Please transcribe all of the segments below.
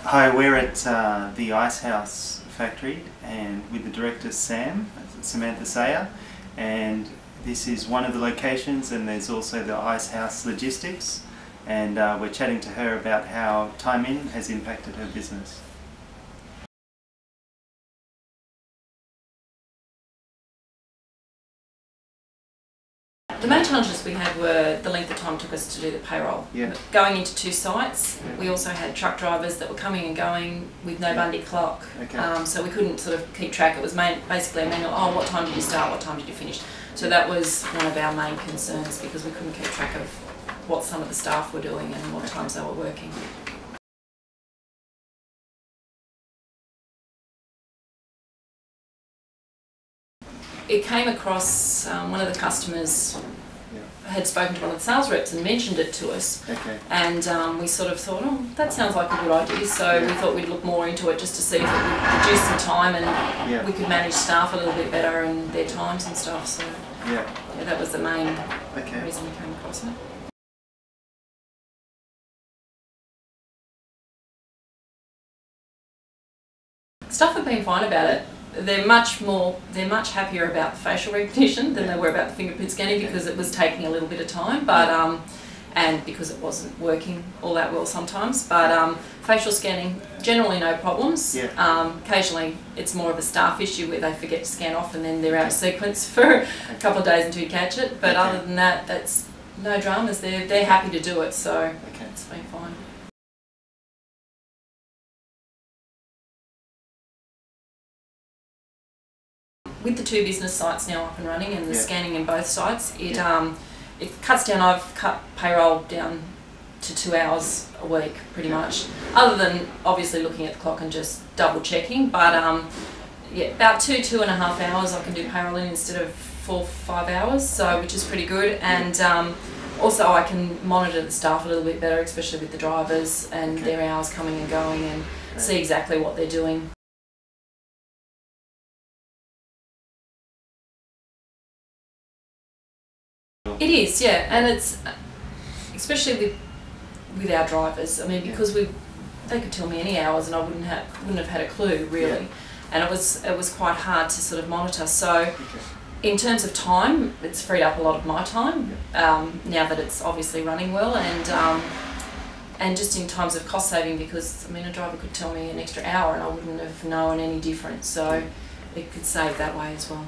Hi, we're at the Ice House factory and with the director Samantha Sayer, and this is one of the locations, and there's also the Ice House logistics, and we're chatting to her about how time in has impacted her business. The main challenges we had were the length of time it took us to do the payroll. Yeah. Going into two sites, we also had truck drivers that were coming and going with no Bundy clock. Okay. So we couldn't sort of keep track. It was basically a manual, oh, what time did you start, what time did you finish? So that was one of our main concerns, because we couldn't keep track of what some of the staff were doing and what times they were working. It came across, one of the customers had spoken to one of the sales reps and mentioned it to us. Okay. And we sort of thought, oh, that sounds like a good idea, so we thought we'd look more into it just to see if it would reduce some time and we could manage staff a little bit better and their times and stuff. So yeah, that was the main reason we came across it. Staff have been fine about it. They're much happier about the facial recognition than they were about the fingerprint scanning, because it was taking a little bit of time, but and because it wasn't working all that well sometimes. But facial scanning, generally no problems. Occasionally it's more of a staff issue where they forget to scan off and then they're out of sequence for a couple of days until you catch it. But other than that, that's no dramas. They're happy to do it, so it's been fine. With the two business sites now up and running and the scanning in both sites, it cuts down. I've cut payroll down to 2 hours a week, pretty much. Other than obviously looking at the clock and just double checking, but about 2.5 hours I can do payroll in instead of 4-5 hours, so which is pretty good. And also I can monitor the staff a little bit better, especially with the drivers and their hours coming and going, and see exactly what they're doing. It is, yeah, and it's especially with our drivers. I mean, because they could tell me any hours and I wouldn't have had a clue really, and it was quite hard to sort of monitor. So, in terms of time, it's freed up a lot of my time now that it's obviously running well, and just in terms of cost saving, because I mean, a driver could tell me an extra hour and I wouldn't have known any difference. So, it could save that way as well.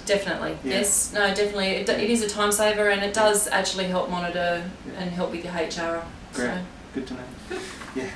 Definitely, yes. No, definitely. It is a time saver, and it does actually help monitor and help with your HR. Great. So. Good to know. Yeah.